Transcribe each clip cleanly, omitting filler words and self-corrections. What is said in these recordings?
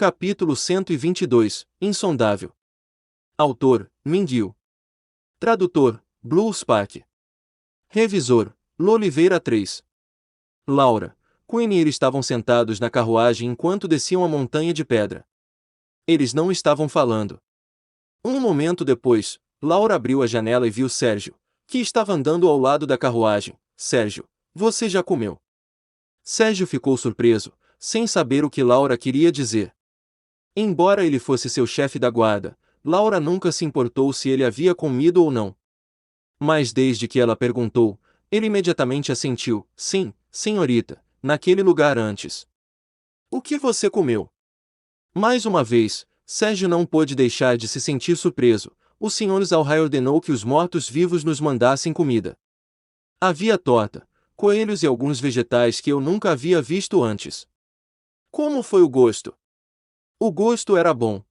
Capítulo 122, Insondável. Autor, Mindil. Tradutor, Blue Spark. Revisor, Loliveira 3. Laura, Quinn e ele estavam sentados na carruagem enquanto desciam a montanha de pedra. Eles não estavam falando. Um momento depois, Laura abriu a janela e viu Sérgio, que estava andando ao lado da carruagem. Sérgio, você já comeu? Sérgio ficou surpreso, sem saber o que Laura queria dizer. Embora ele fosse seu chefe da guarda, Laura nunca se importou se ele havia comido ou não. Mas desde que ela perguntou, ele imediatamente assentiu: sim, senhorita, naquele lugar antes. O que você comeu? Mais uma vez, Sérgio não pôde deixar de se sentir surpreso. O Sr. Zalhai ordenou que os mortos-vivos nos mandassem comida. Havia torta, coelhos e alguns vegetais que eu nunca havia visto antes. Como foi o gosto? O gosto era bom.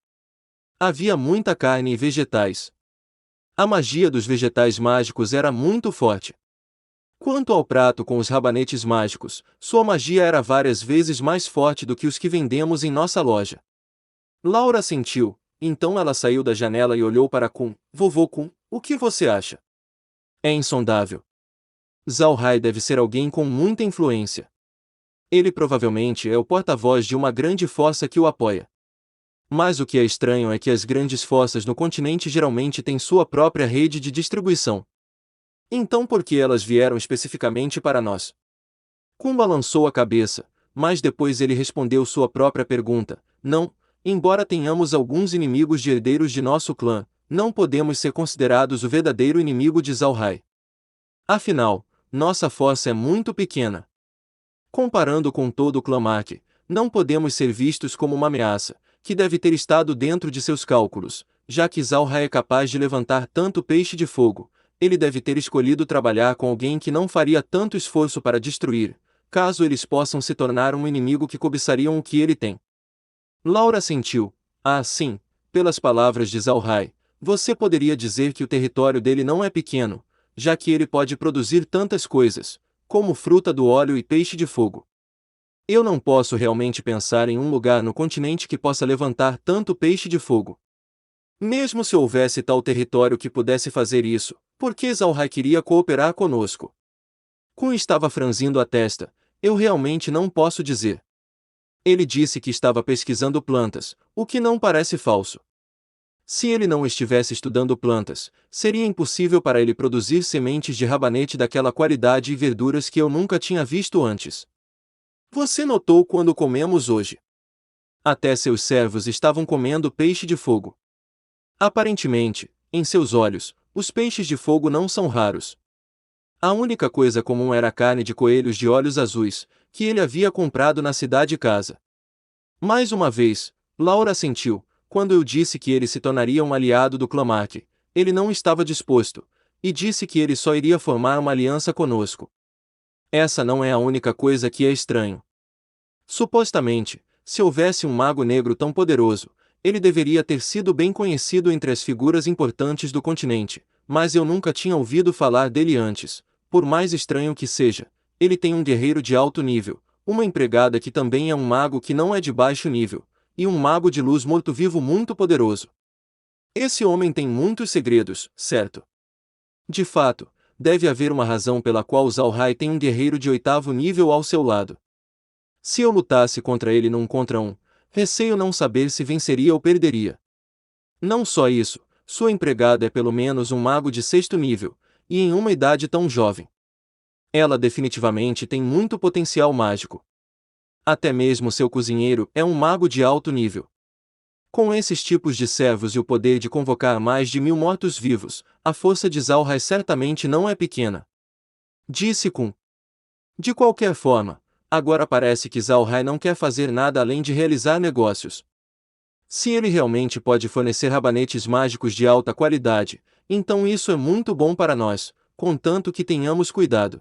Havia muita carne e vegetais. A magia dos vegetais mágicos era muito forte. Quanto ao prato com os rabanetes mágicos, sua magia era várias vezes mais forte do que os que vendemos em nossa loja. Laura sentiu, então ela saiu da janela e olhou para Kun. Vovô Kun, o que você acha? É insondável. Zalhai deve ser alguém com muita influência. Ele provavelmente é o porta-voz de uma grande força que o apoia. Mas o que é estranho é que as grandes forças no continente geralmente têm sua própria rede de distribuição. Então por que elas vieram especificamente para nós? Kun balançou a cabeça, mas depois ele respondeu sua própria pergunta. Não, embora tenhamos alguns inimigos de herdeiros de nosso clã, não podemos ser considerados o verdadeiro inimigo de Zalhai. Afinal, nossa força é muito pequena. Comparando com todo o clã Maki, não podemos ser vistos como uma ameaça, que deve ter estado dentro de seus cálculos, já que Zalhai é capaz de levantar tanto peixe de fogo. Ele deve ter escolhido trabalhar com alguém que não faria tanto esforço para destruir, caso eles possam se tornar um inimigo que cobiçariam o que ele tem. Laura sentiu. Ah, sim, pelas palavras de Zalhai, você poderia dizer que o território dele não é pequeno, já que ele pode produzir tantas coisas, como fruta do óleo e peixe de fogo. Eu não posso realmente pensar em um lugar no continente que possa levantar tanto peixe de fogo. Mesmo se houvesse tal território que pudesse fazer isso, por que Zalhai queria cooperar conosco? Kun estava franzindo a testa. Eu realmente não posso dizer. Ele disse que estava pesquisando plantas, o que não parece falso. Se ele não estivesse estudando plantas, seria impossível para ele produzir sementes de rabanete daquela qualidade e verduras que eu nunca tinha visto antes. Você notou quando comemos hoje? Até seus servos estavam comendo peixe de fogo. Aparentemente, em seus olhos, os peixes de fogo não são raros. A única coisa comum era a carne de coelhos de olhos azuis, que ele havia comprado na cidade-casa. Mais uma vez, Laura sentiu, quando eu disse que ele se tornaria um aliado do clã Maki, ele não estava disposto, e disse que ele só iria formar uma aliança conosco. Essa não é a única coisa que é estranho. Supostamente, se houvesse um mago negro tão poderoso, ele deveria ter sido bem conhecido entre as figuras importantes do continente, mas eu nunca tinha ouvido falar dele antes. Por mais estranho que seja, ele tem um guerreiro de alto nível, uma empregada que também é um mago que não é de baixo nível, e um mago de luz morto-vivo muito poderoso. Esse homem tem muitos segredos, certo? De fato, deve haver uma razão pela qual Zalhai tem um guerreiro de 8º nível ao seu lado. Se eu lutasse contra ele num contra um, receio não saber se venceria ou perderia. Não só isso, sua empregada é pelo menos um mago de 6º nível, e em uma idade tão jovem. Ela definitivamente tem muito potencial mágico. Até mesmo seu cozinheiro é um mago de alto nível. Com esses tipos de servos e o poder de convocar mais de 1000 mortos-vivos, a força de Zalhai certamente não é pequena. Disse Kun. De qualquer forma, agora parece que Zalhai não quer fazer nada além de realizar negócios. Se ele realmente pode fornecer rabanetes mágicos de alta qualidade, então isso é muito bom para nós, contanto que tenhamos cuidado.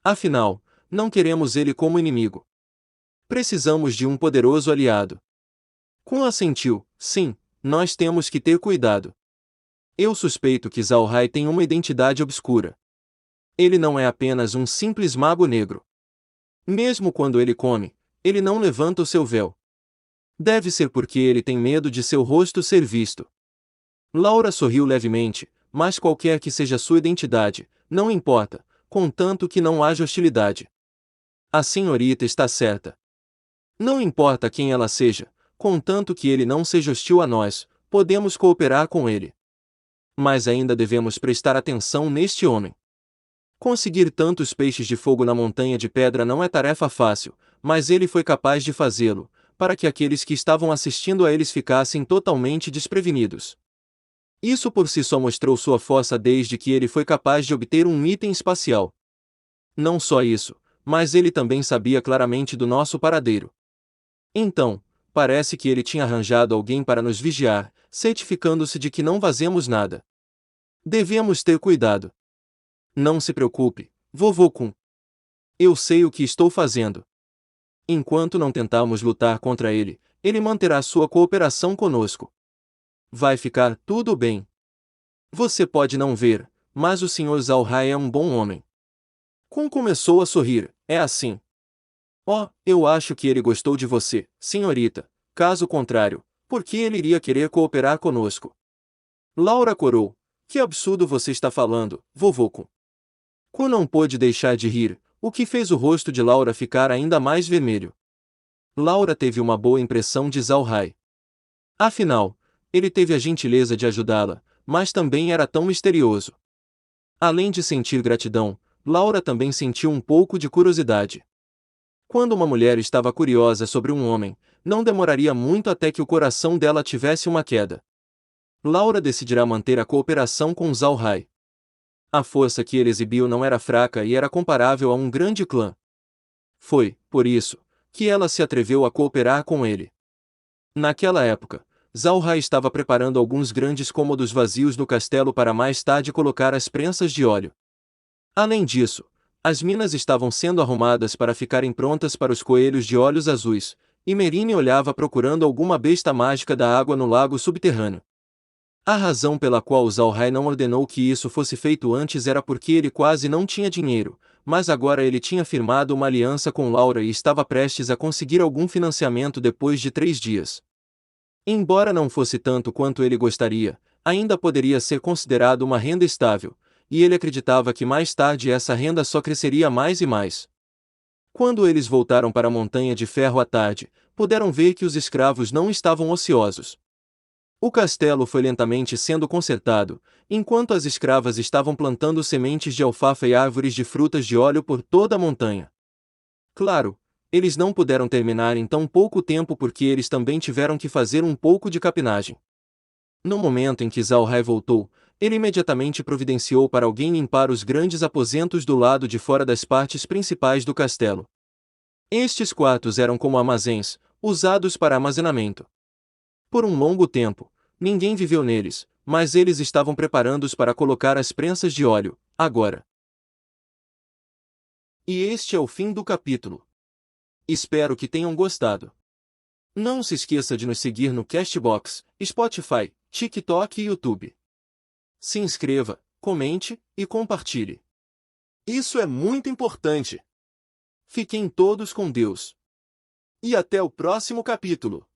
Afinal, não queremos ele como inimigo. Precisamos de um poderoso aliado. Kun assentiu. Sim, nós temos que ter cuidado. Eu suspeito que Zalhai tem uma identidade obscura. Ele não é apenas um simples mago negro. Mesmo quando ele come, ele não levanta o seu véu. Deve ser porque ele tem medo de seu rosto ser visto. Laura sorriu levemente, mas qualquer que seja sua identidade, não importa, contanto que não haja hostilidade. A senhorita está certa. Não importa quem ela seja, contanto que ele não seja hostil a nós, podemos cooperar com ele. Mas ainda devemos prestar atenção neste homem. Conseguir tantos peixes de fogo na montanha de pedra não é tarefa fácil, mas ele foi capaz de fazê-lo, para que aqueles que estavam assistindo a eles ficassem totalmente desprevenidos. Isso por si só mostrou sua força desde que ele foi capaz de obter um item espacial. Não só isso, mas ele também sabia claramente do nosso paradeiro. Então, parece que ele tinha arranjado alguém para nos vigiar, certificando-se de que não vazemos nada. Devemos ter cuidado. Não se preocupe, vovô Kun. Eu sei o que estou fazendo. Enquanto não tentarmos lutar contra ele, ele manterá sua cooperação conosco. Vai ficar tudo bem. Você pode não ver, mas o Sr. Zalhai é um bom homem. Kun começou a sorrir, é assim. Oh, eu acho que ele gostou de você, senhorita. Caso contrário, por que ele iria querer cooperar conosco? Laura corou. Que absurdo você está falando, vovô Kun. Kun não pôde deixar de rir, o que fez o rosto de Laura ficar ainda mais vermelho. Laura teve uma boa impressão de Zalhai. Afinal, ele teve a gentileza de ajudá-la, mas também era tão misterioso. Além de sentir gratidão, Laura também sentiu um pouco de curiosidade. Quando uma mulher estava curiosa sobre um homem, não demoraria muito até que o coração dela tivesse uma queda. Laura decidirá manter a cooperação com Zalhai. A força que ele exibiu não era fraca e era comparável a um grande clã. Foi, por isso, que ela se atreveu a cooperar com ele. Naquela época, Zalhai estava preparando alguns grandes cômodos vazios no castelo para mais tarde colocar as prensas de óleo. Além disso, as minas estavam sendo arrumadas para ficarem prontas para os coelhos de olhos azuis, e Merine olhava procurando alguma besta mágica da água no lago subterrâneo. A razão pela qual Zalhai não ordenou que isso fosse feito antes era porque ele quase não tinha dinheiro, mas agora ele tinha firmado uma aliança com Laura e estava prestes a conseguir algum financiamento depois de 3 dias. Embora não fosse tanto quanto ele gostaria, ainda poderia ser considerado uma renda estável, e ele acreditava que mais tarde essa renda só cresceria mais e mais. Quando eles voltaram para a Montanha de Ferro à tarde, puderam ver que os escravos não estavam ociosos. O castelo foi lentamente sendo consertado, enquanto as escravas estavam plantando sementes de alfafa e árvores de frutas de óleo por toda a montanha. Claro, eles não puderam terminar em tão pouco tempo porque eles também tiveram que fazer um pouco de capinagem. No momento em que Zalhai voltou, ele imediatamente providenciou para alguém limpar os grandes aposentos do lado de fora das partes principais do castelo. Estes quartos eram como armazéns, usados para armazenamento. Por um longo tempo, ninguém viveu neles, mas eles estavam preparando-os para colocar as prensas de óleo, agora. E este é o fim do capítulo. Espero que tenham gostado. Não se esqueça de nos seguir no Castbox, Spotify, TikTok e YouTube. Se inscreva, comente e compartilhe. Isso é muito importante. Fiquem todos com Deus. E até o próximo capítulo.